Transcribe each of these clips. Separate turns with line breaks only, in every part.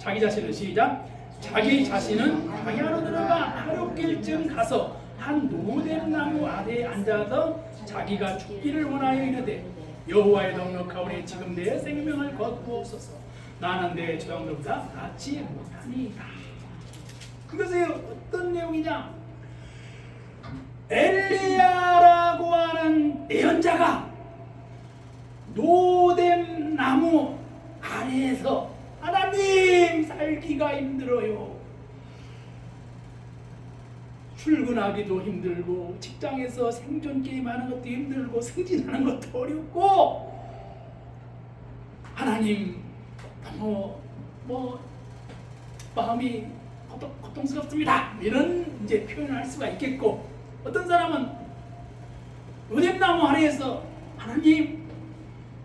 자기 자신은 시작. 자기 자신은 광야로 들어가 하룻길쯤 가서 한 노된 나무 아래에 앉아서 자기가 죽기를 원하여 이르되 여호와의 넉넉하오니 지금 내 생명을 거두옵소서. 나는 내 조상들보다 낫지 못하니이다. 그것이 어떤 내용이냐? 엘리야라고 하는 예언자가 노된 나무 아래에서 하나님 살기가 힘들어요. 출근하기도 힘들고 직장에서 생존 게임하는 것도 힘들고 승진하는 것도 어렵고 하나님 너무 마음이 고통스럽습니다. 이런 이제 표현을 할 수가 있겠고, 어떤 사람은 노잼나무 아래에서 하나님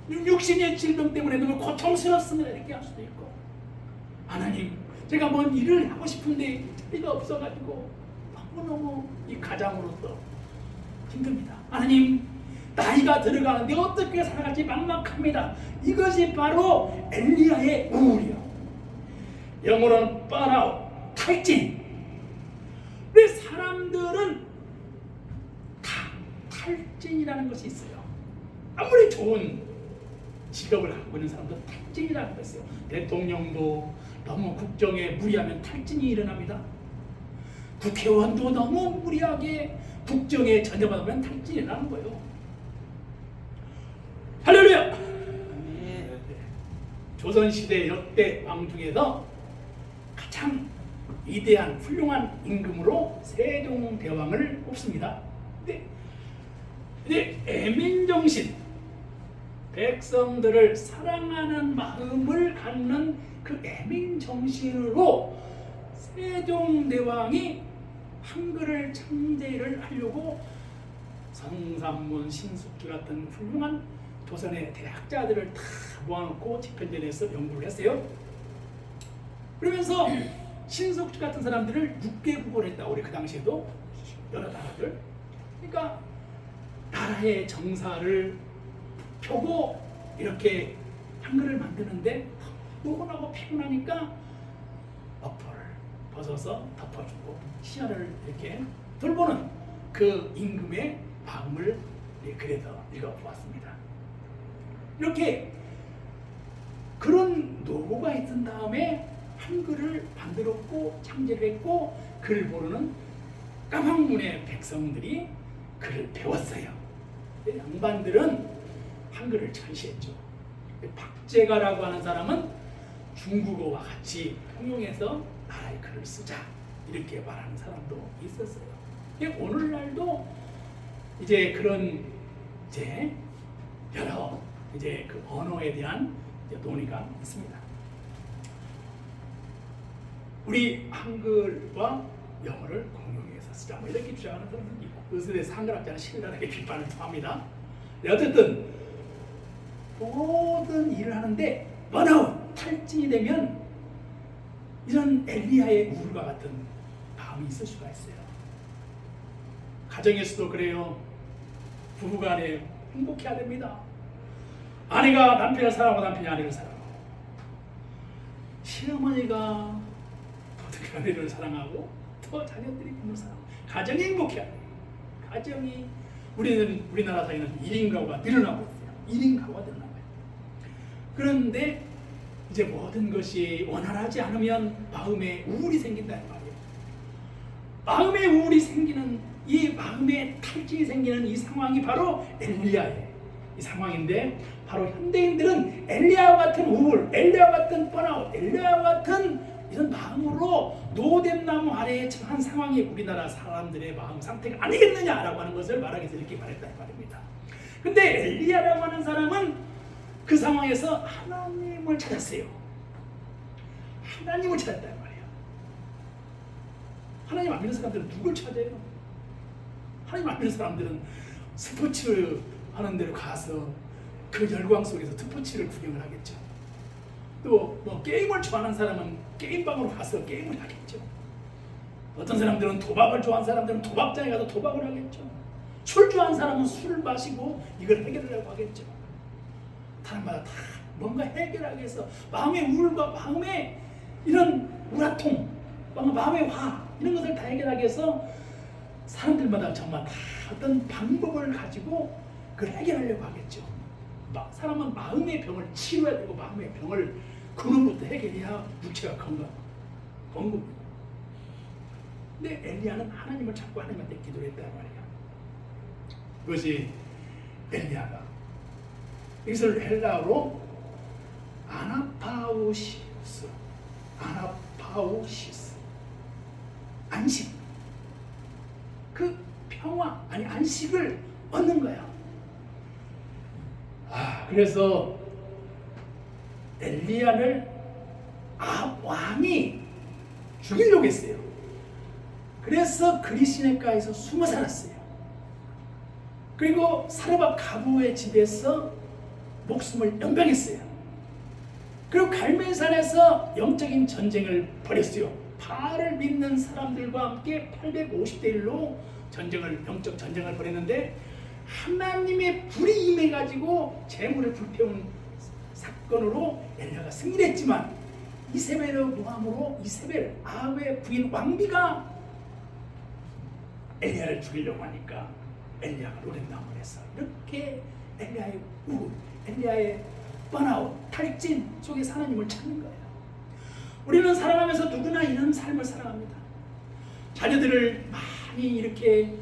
육신의 질병 때문에 너무 고통스럽습니다 이렇게 할 수도 있고, 하나님 제가 뭔 일을 하고 싶은데 자리가 없어가지고 너무너무 이 가장으로서 힘듭니다. 하나님 나이가 들어가는데 어떻게 살아갈지 막막합니다. 이것이 바로 엘리야의 우울이요. 영어로는 번아웃, 탈진. 우리 사람들은 다 탈진이라는 것이 있어요. 아무리 좋은 직업을 갖고 있는 사람도 탈진이라는 것이 있어요. 대통령도 너무 국정에 무리하면 탈진이 일어납니다. 국회의원도 너무 무리하게 국정에 전념하다 보면 탈진이 일어나는 거예요. 할렐루야! 조선시대 역대 왕 중에서 가장 위대한 훌륭한 임금으로 세종대왕을 꼽습니다. 근데 애민정신, 백성들을 사랑하는 마음을 갖는 그 애민정신으로 세종대왕이 한글을 창제를 하려고 성삼문, 신숙기 같은 훌륭한 조선의 대학자들을 다 모아놓고 집현전에서 연구를 했어요. 그러면서 신숙기 같은 사람들을 6개국을 했다고 우리 그 당시에도 여러 나라들. 그러니까 나라의 정사를 펴고 이렇게 한글을 만드는데 노곤하고 피곤하니까 어퍼를 벗어서 덮어주고 시야를 이렇게 돌보는 그 임금의 마음을 그래서 읽어보았습니다. 이렇게 그런 노고가 있은 다음에 한글을 만들었고 창제를 했고 글을 모르는 까막문의 백성들이 글을 배웠어요. 양반들은 한글을 전시했죠. 박제가라고 하는 사람은 중국어와 같이 통용해서 나라의 글을 쓰자 이렇게 말하는 사람도 있었어요. 오늘날도 이제 그런 이제 여러 이제 그 언어에 대한 이제 논의가 있습니다. 우리 한글과 영어를 공용해서 쓰자 뭐 이렇게 주장하는 사람들이 있고, 그것에 대해서 한글학자는 신랄하게 비판을 토합니다. 어쨌든 모든 일을 하는데 번아웃, 탈진이 되면 이런 엘리야의 우울과 같은 마음이 있을 수가 있어요. 가정에서도 그래요. 부부간에 행복해야 됩니다. 아내가 남편을 사랑하고 남편이 아내를 사랑하고, 시어머니가 부부가 아내를 사랑하고 또 자녀들이 부모를 사랑하고, 가정이 행복해야 돼요. 가정이 우리나라 사회는 1인 가구가 늘어나고 있어요. 1인 가구가 늘어나고 있어요. 그런데 이제 모든 것이 원활하지 않으면 마음에 우울이 생긴다는 말이에요. 마음에 우울이 생기는, 이 마음에 탈진이 생기는 이 상황이 바로 엘리야의 이 상황인데, 바로 현대인들은 엘리야와 같은 우울, 엘리야와 같은 번아웃, 엘리야와 같은 이런 마음으로 노뎀나무 아래에 처한 상황이 우리나라 사람들의 마음 상태가 아니겠느냐라고 하는 것을 말하기 위해서 이렇게 말했다는 말입니다. 근데 엘리야라고 하는 사람은 그 상황에서 하나님을 찾았어요. 하나님을 찾았단 말이에요. 하나님 안 믿는 사람들은 누굴 찾아요? 하나님 안 믿는 사람들은 스포츠 하는 데로 가서 그 열광 속에서 스포츠를 구경을 하겠죠. 또 뭐 게임을 좋아하는 사람은 게임방으로 가서 게임을 하겠죠. 어떤 사람들은 도박을 좋아하는 사람들은 도박장에 가서 도박을 하겠죠. 술 좋아하는 사람은 술을 마시고 이걸 해결하려고 하겠죠. 사람마다 다 뭔가 해결하기 위해서 마음의 우울과 마음의 이런 우라통, 마음의 화 이런 것을 다 해결하기 위해서 사람들마다 정말 다 어떤 방법을 가지고 그걸 해결하려고 하겠죠. 사람은 마음의 병을 치료해야 되고 마음의 병을 근원부터 해결해야 육체가 건강합니다. 근데 엘리야는 하나님을 찾고 하나님한테 기도를 했단 말이야. 그것이 엘리야가 이것을 헬라어로 아나파우시스, 안식, 그 평화 아니 안식을 얻는 거야. 그래서 엘리야를 아합 왕이 죽이려고 했어요. 그래서 그리시네가에서 숨어 살았어요. 그리고 사르밧 가부의 집에서 목숨을 연병했어요. 그리고 갈멜산에서 영적인 전쟁을 벌였어요. 바알을 믿는 사람들과 함께 850대 1로 영적 전쟁을 벌였는데 하나님의 불이 임해가지고 재물을 불태운 사건으로 엘리야가 승리를 했지만 이세벨의 모함으로 이세벨 아합의 부인 왕비가 엘리야를 죽이려고 하니까 엘리야가 노랫나무를 해서 이렇게 엘리야의 우울, 엘리야의 번아웃, 탈진 속에서 하나님을 찾는 거예요. 우리는 살아가면서 누구나 이런 삶을 살아갑니다. 자녀들을 많이 이렇게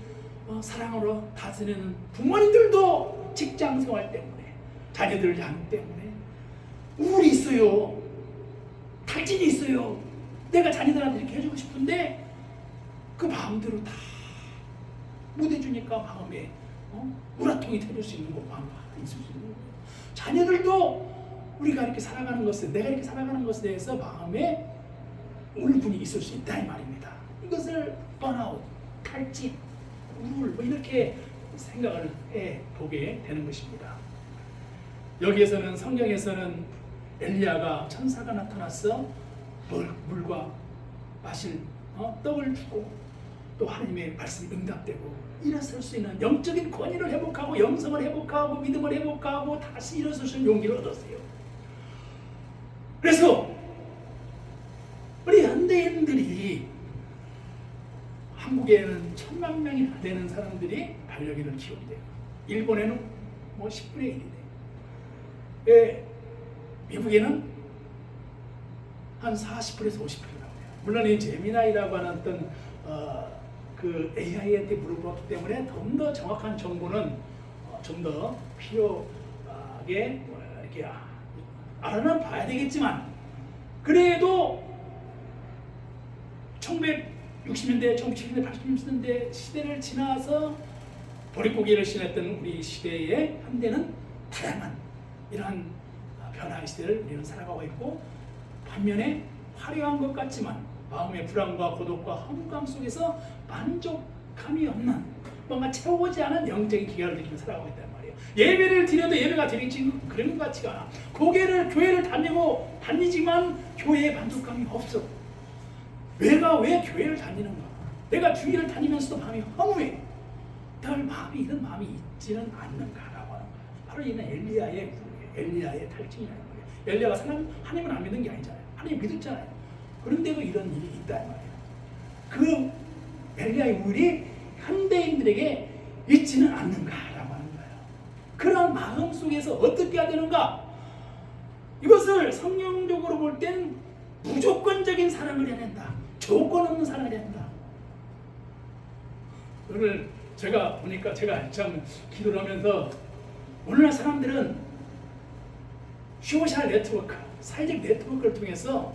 사랑으로 다스리는 부모님들도 직장 생활 때문에, 자녀들 양 때문에 우울이 있어요. 탈진이 있어요. 내가 자녀들한테 이렇게 해주고 싶은데 그 마음대로 다 못 해주니까 마음에 우라통이 터질 수 있는 거, 마음이 있을 수 있는 거예요. 자녀들도 우리가 이렇게 살아가는 것에, 내가 이렇게 살아가는 것에 대해서 마음에 울분이 있을 수 있다 이 말입니다. 이것을 번아웃, 탈진, 우울 이렇게 생각을 해보게 되는 것입니다. 여기에서는 성경에서는 엘리야가 천사가 나타나서 물과 마실 떡을 주고 또 하나님의 말씀이 응답되고 일어설 수 있는 영적인 권위를 회복하고 영성을 회복하고 믿음을 회복하고 다시 일어설 수 있는 용기를 얻었어요. 그래서 우리 현대인들이 한국에는 1000만 명이나 되는 사람들이 반려견을 키운대요. 일본에는 10분의 1이 돼요. 미국에는 한 40%에서 50%라고 해요. 물론 이 제미나이라고 하는 어떤 그 AI한테 물어봤기 때문에 좀 더 정확한 정보는 좀 더 필요하게 이렇게 알아는 봐야 되겠지만, 그래도 1960년대, 1970년대, 80년대 시대를 지나서 보릿고개를 신었던 우리 시대의 현대는 다양한 이러한 변화의 시대를 우리는 살아가고 있고, 반면에 화려한 것 같지만 마음의 불안과 고독과 허무감 속에서 만족감이 없는, 뭔가 채워오지 않은 영적인 기간을 느끼며 살아가고 있단 말이에요. 예배를 드려도 예배가 드리지 그런 것 같지가 않아. 교회를 다니지만 교회에 만족감이 없어. 내가 왜 교회를 다니는가? 내가 주일을 다니면서도 마음이 허무해. 늘 마음이 이런 마음이 있지는 않는가라고 하는 거예요. 바로 이는 엘리야의 탈진이라는 거예요. 엘리야가 하나님을 안 믿는 게 아니잖아요. 하나님 믿었잖아요. 그런데도 이런 일이 있단 말이에요. 그 엘리야의 우울이 현대인들에게 있지는 않는가라고 하는 거예요. 그런 마음 속에서 어떻게 해야 되는가? 이것을 성경적으로 볼 땐 무조건적인 사랑을 해야 된다. 조건 없는 사랑을 해야 된다. 오늘 제가 보니까 제가 참 기도를 하면서 오늘날 사람들은 소셜 네트워크, 사회적 네트워크를 통해서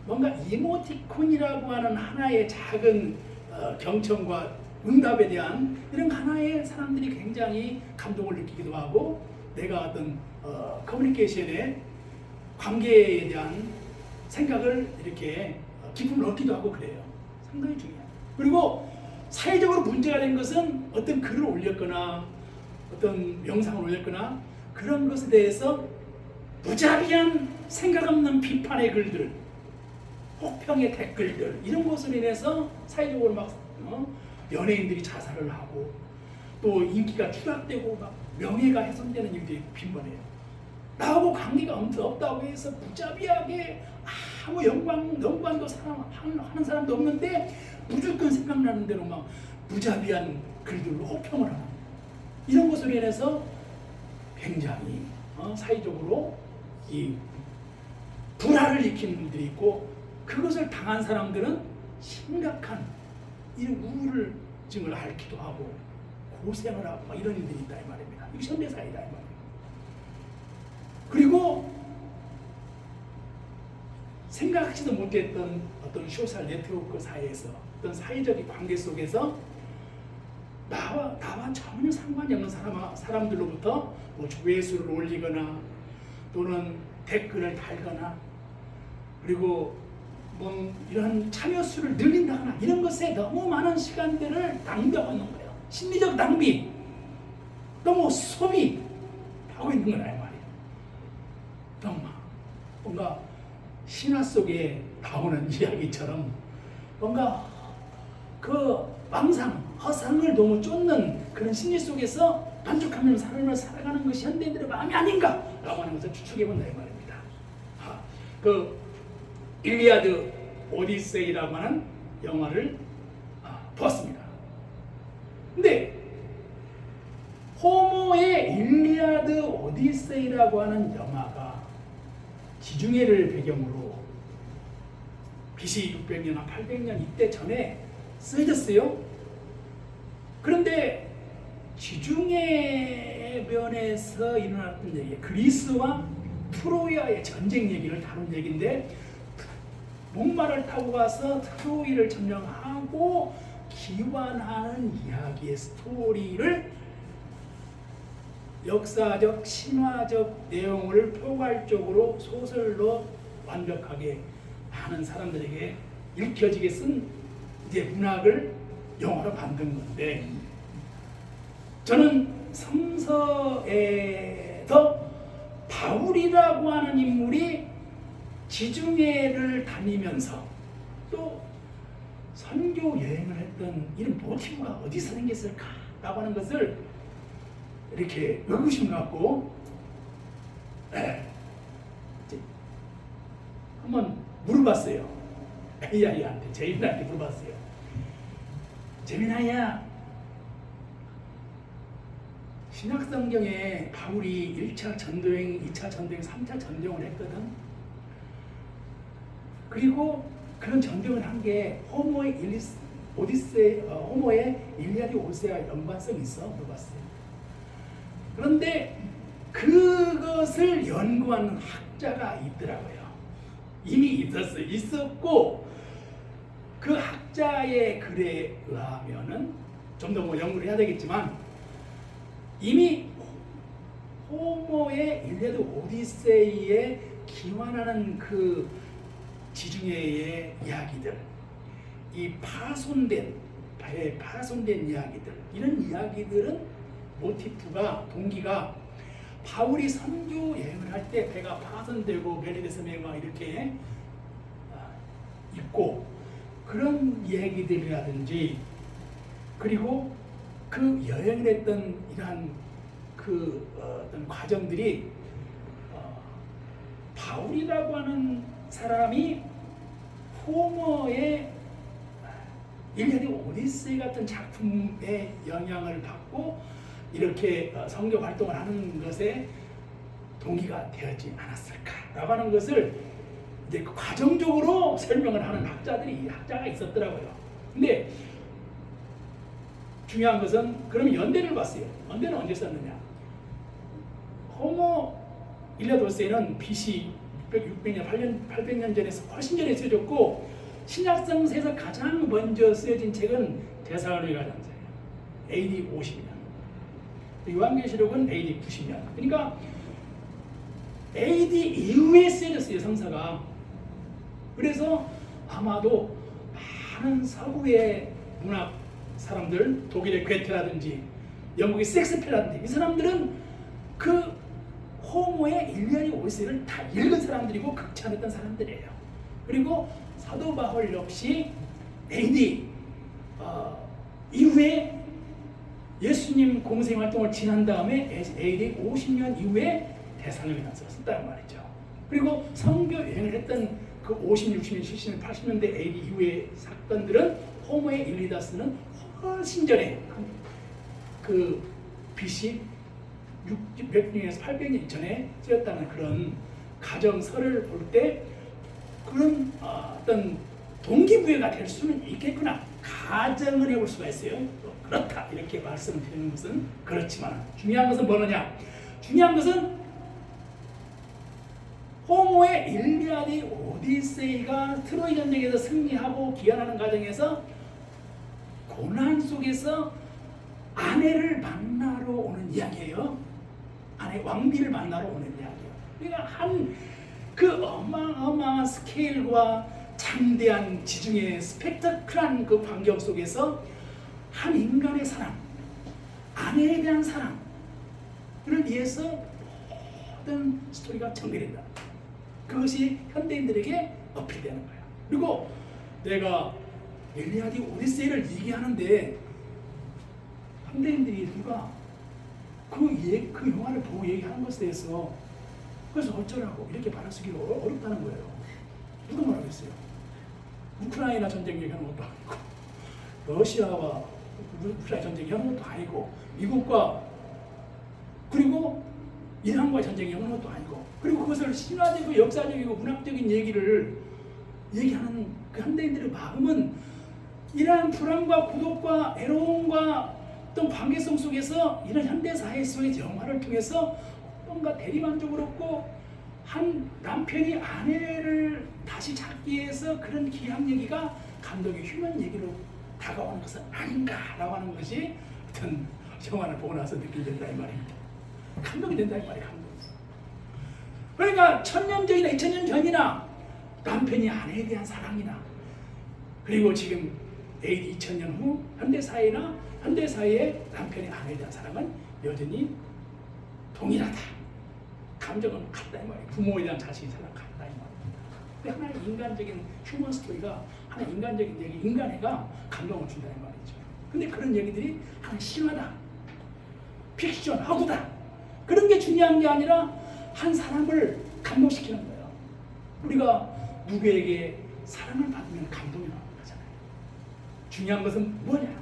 뭔가 이모티콘이라고 하는 하나의 작은 경청과 응답에 대한 이런 하나의 사람들이 굉장히 감동을 느끼기도 하고, 내가 어떤 커뮤니케이션의 관계에 대한 생각을 이렇게 기쁨을 얻기도 하고 그래요. 상당히 중요해요. 그리고 사회적으로 문제가 된 것은 어떤 글을 올렸거나 어떤 영상을 올렸거나 그런 것에 대해서 무자비한 생각 없는 비판의 글들, 혹평의 댓글들, 이런 것으로 인해서 사회적으로 막 연예인들이 자살을 하고 또 인기가 추락되고 막 명예가 훼손되는 일들이 빈번해요. 나하고 관계가 없다고 해서 무자비하게 아무 연관도 하는 사람도 없는데 무조건 생각나는 대로 막 무자비한 글들로 호평을 하는 이런 것으로 인해서 굉장히 사회적으로 이 불화를 일으키는 분들이 있고, 그것을 당한 사람들은 심각한 이런 우울증을 앓기도 하고 고생을 하고 막 이런 일들이 있다 이 말입니다. 이게 현대사회다 이 말이에요. 그리고 생각하지도 못했던 어떤 소셜 네트워크 사회에서, 어떤 사회적인 관계 속에서 나와 전혀 상관이 없는 사람들로부터 뭐 조회수를 올리거나 또는 댓글을 달거나 그리고 뭐 이런 참여수를 늘린다거나 이런 것에 너무 많은 시간들을 낭비하고 있는 거예요. 심리적 낭비, 너무 소비하고 있는 거라 이 말이에요. 정말 뭔가 신화 속에 나오는 이야기처럼 뭔가 그 망상, 허상을 너무 쫓는 그런 심리 속에서 만족하면서 삶을 살아가는 것이 현대인들의 마음이 아닌가라고 하는 것을 추측해본다 이 말입니다. 그 일리아드 오디세이라고 하는 영화를 보았습니다. 근데 호모의 일리아드 오디세이라고 하는 영화가 지중해를 배경으로 BC 600년, 800년 이때 전에 쓰여졌어요. 그런데 지중해변에서 일어났던 얘기, 그리스와 트로이아의 전쟁 얘기를 다룬 얘기인데, 목마를 타고 가서 트로이를 점령하고 기원하는 이야기의 스토리를 역사적, 신화적 내용을 포괄적으로 소설로 완벽하게 많은 사람들에게 읽혀지게 쓴 이제 문학을 영화로 만든 건데, 저는 성서에서 바울이라고 하는 인물이 지중해를 다니면서 또 선교 여행을 했던 이런 모티브가 어디서 생겼을까라고 하는 것을 이렇게 의구심 갖고 한번 물어봤어요. AI한테, 제민아한테 물어봤어요. 제민아야, 신약성경에 바울이 1차 전도행, 2차 전도행, 3차 전도행을 했거든. 그리고 그런 전도행을 한 게 호모의 일리아드 오디세이와 연관성이 있어? 물어봤어요. 그런데 그것을 연구하는 학자가 있더라고요. 이미 있었고, 그 학자의 글에 의하면은 좀 더 뭐 연구를 해야 되겠지만, 이미 호모의 일리아드 오디세이에 기원하는 그 지중해의 이야기들, 이 파손된 이야기들, 이런 이야기들은 모티프가, 동기가 바울이 선교 여행을 할 때 배가 파손되고 메리데스메 막 이렇게 있고 그런 얘기들이라든지, 그리고 그 여행을 했던 이러한 그 어떤 과정들이 바울이라고 하는 사람이 호모의 일리아드 오디세이 같은 작품의 영향을 받고 이렇게 선교 활동을 하는 것에 동기가 되었지 않았을까라고 하는 것을 이제 과정적으로 설명을 하는 학자가 있었더라고요. 근데 중요한 것은, 그러면 연대를 봤어요. 연대는 언제 썼느냐? 호모 일리아드 오디세이는 BC 600년, 800년 전에 훨씬 전에 쓰여졌고, 신약성서에서 가장 먼저 쓰여진 책은 데살로니가 전서예요. AD 50년. 요한계시록은 AD 90년. 그러니까 AD 이후에 쓰여졌어요, 성서가. 그래서 아마도 많은 서구의 문학 사람들, 독일의 괴테라든지 영국의 섹스피어라든지 이 사람들은 그 호모의 일리아드 오디세이를 다 읽은 사람들이고 극찬했던 사람들이에요. 그리고 사도 바울 역시 AD 이후에 예수님 공생 활동을 지난 다음에 AD 50년 이후에 데살로니가서를 썼단 말이죠. 그리고 선교 여행을 했던 그 50, 60년, 70년, 80년대 AD 이후의 사건들은 호모의 일리다스는 훨씬 전에 그 BC 600년에서 800년 전에 쓰였다는 그런 가정설을 볼 때 그런 어떤 동기부여가 될 수는 있겠구나. 가정을 해볼 수가 있어요. 그렇다 이렇게 말씀을 드리는 것은 그렇지만 중요한 것은 뭐느냐? 중요한 것은 호모의 일리아드 오디세이가 트로이 전쟁에서 승리하고 귀환하는 과정에서 고난 속에서 아내를 만나러 오는 이야기예요. 아내 왕비를 만나러 오는 이야기예요. 그러니까 한 그 어마어마한 스케일과 장대한 지중해 스펙터클한 그 광경 속에서 한 인간의 사랑, 아내에 대한 사랑을 위해서 모든 스토리가 전개된다. 그것이 현대인들에게 어필되는 거야. 그리고 내가 일리아드 오디세이를 얘기하는데 현대인들이 누가 그 영화를 보고 얘기하는 것에 대해서 그래서 어쩌라고 이렇게 받아쓰기가 어렵다는 거예요. 누가 말하겠어요? 우크라이나 전쟁 얘기하는 것도 아니고 러시아와 우크라이나 전쟁 얘기하는 것도 아니고 미국과 그리고 이란과의 전쟁 얘기하는 것도 아니고 그리고 그것을 신화적이고 역사적이고 문학적인 얘기를 얘기하는 그 현대인들의 마음은 이러한 불안과 고독과 애로움과 어떤 관계성 속에서 이런 현대사회 속의 영화를 통해서 뭔가 대리만족을 얻고 한 남편이 아내를 다시 찾기 위해서 그런 기한 얘기가 감독의 휴먼 얘기로 다가오는 것은 아닌가라고 하는 것이 어떤 영화를 보고 나서 느끼게 된다 이 말입니다. 감동이 된다 이 말이에요. 감동. 그러니까 1000년 전이나 2000년 전이나 남편이 아내에 대한 사랑이나 그리고 지금 AD 2000년 후 현대사회나 현대사회의 남편이 아내에 대한 사랑은 여전히 동일하다. 감정은 같다 이 말이에요. 부모에 대한 자식의 사랑 같다 이 말입니다. 하나의 인간적인 휴먼 스토리가 하나의 인간적인 얘기, 인간애가 감동을 준다 이 말이죠. 근데 그런 얘기들이 하나의 신화다, 픽션, 허구다. 그런 게 중요한 게 아니라 한 사람을 감동시키는 거예요. 우리가 누구에게 사랑을 받으면 감동이 나오는 거잖아요. 중요한 것은 뭐냐?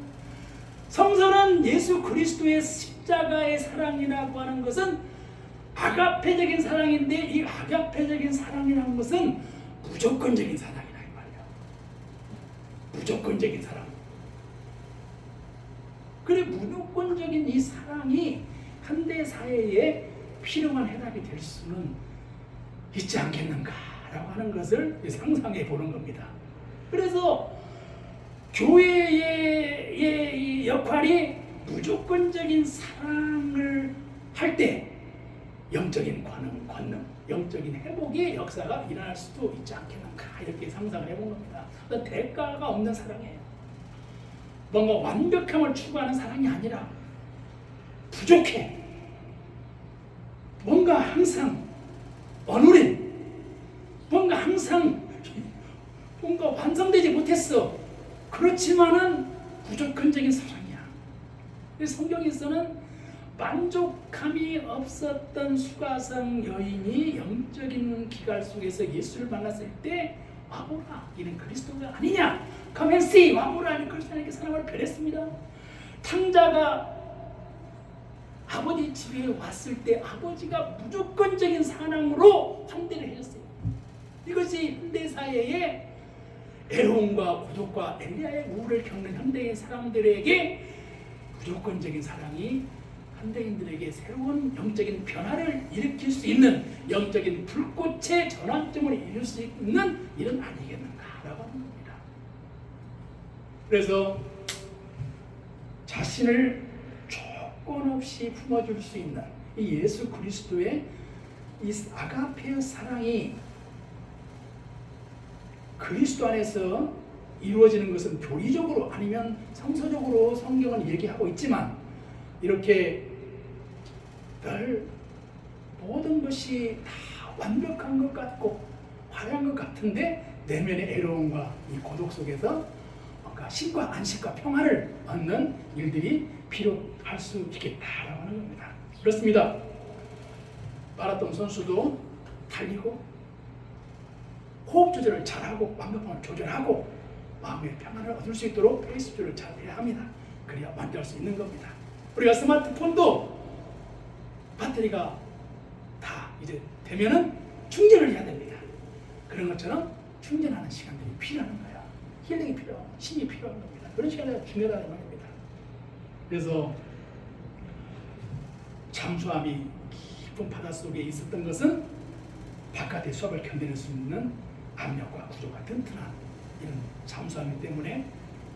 성서는 예수 그리스도의 십자가의 사랑이라고 하는 것은 아가페적인 사랑인데 이 아가페적인 사랑이라는 것은 무조건적인 사랑이라 이 말이야. 무조건적인 사랑. 그래 무조건적인 이 사랑이 현대 사회에 필요한 해답이 될 수는 있지 않겠는가라고 하는 것을 상상해 보는 겁니다. 그래서 교회의 이 역할이 무조건적인 사랑을 할 때 영적인 권능, 영적인 회복의 역사가 일어날 수도 있지 않겠는가 이렇게 상상을 해본 겁니다. 대가가 없는 사랑이에요. 뭔가 완벽함을 추구하는 사랑이 아니라 부족해. 뭔가 항상 어눌해. 뭔가 항상 뭔가 완성되지 못했어. 그렇지만은 무조건적인 사랑이야. 성경에서는 만족함이 없었던 수가성 여인이 영적인 기갈 속에서 예수를 만났을 때 와보라, 이는 그리스도가 아니냐? Come and see, 와보라, 이는 그리스도에게 사랑을 변했습니다. 탕자가 아버지 집에 왔을 때 아버지가 무조건적인 사랑으로 환대를 해줬어요. 이것이 현대사회의 애로움과 고독과 엘리야의 우울을 겪는 현대인 사람들에게 무조건적인 사랑이 현대인들에게 새로운 영적인 변화를 일으킬 수 있는 영적인 불꽃의 전환점을 이룰 수 있는 일은 아니겠는가라고 하는 겁니다. 그래서 자신을 조건 없이 품어줄 수 있는 이 예수 그리스도의 이 아가페의 사랑이 그리스도 안에서 이루어지는 것은 교리적으로 아니면 성서적으로 성경은 얘기하고 있지만 이렇게 늘 모든 것이 다 완벽한 것 같고 화려한 것 같은데 내면의 애로움과 이 고독 속에서 뭔가 쉼과 안식과 평화를 얻는 일들이 필요할 수 있겠다라고 하는 겁니다. 그렇습니다. 마라톤 선수도 달리고 호흡 조절을 잘하고 완벽함을 조절하고 마음의 평안을 얻을 수 있도록 페이스 조절을 잘 해야 합니다. 그래야 만족할 수 있는 겁니다. 우리가 스마트폰도 배터리가 다 이제 되면은 충전을 해야 됩니다. 그런 것처럼 충전하는 시간들이 필요한 거야. 힐링이 필요하고 힘이 필요한 겁니다. 그런 시간이 중요하다는 말입니다. 그래서 잠수함이 깊은 바닷속에 있었던 것은 바깥의 수압을 견뎌낼 수 있는 압력과 구조가 튼튼한 이런 잠수함이기 때문에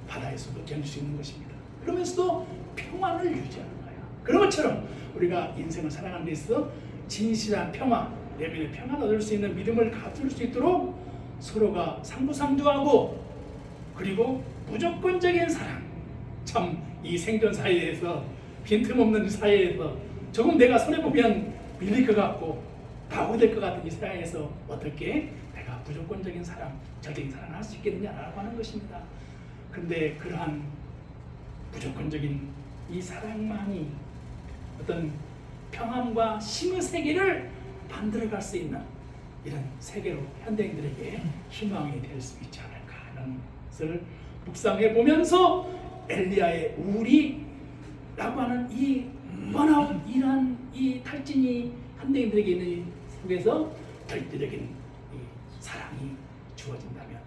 바다에서도 견딜 수 있는 것입니다. 그러면서도 평안을 유지하는 거야. 그런 것처럼 우리가 인생을 살아가는 데 있어 진실한 평화, 내면의 평안을 얻을 수 있는 믿음을 가질 수 있도록 서로가 상부상조하고 그리고 무조건적인 사랑. 참 이 생존 사회에서 빈틈없는 사회에서 조금 내가 손해보면 밀릴 것 같고 방어될 것 같은 이 세상에서 어떻게 내가 무조건적인 사랑, 절대적인 사랑을 할 수 있겠느냐라고 하는 것입니다. 그런데 그러한 무조건적인 이 사랑만이 어떤 평안과 힘의 세계를 만들어갈 수 있는 이런 세계로 현대인들에게 희망이 될 수 있지 않을까 하는 것을 묵상해 보면서 엘리야의 우울이라고 하는 이 번아웃, 이러한 이 탈진이 현대인들에게 있는 이 속에서 절대적인 이 사랑이 주어진다면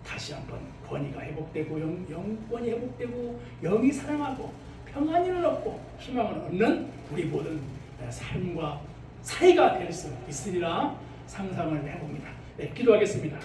다시 한번 권위가 회복되고 영권이 회복되고 영이 사랑하고 평안을 얻고 희망을 얻는 우리 모든 삶과 사회가 될 수 있으리라 상상을 해봅니다. 네, 기도하겠습니다.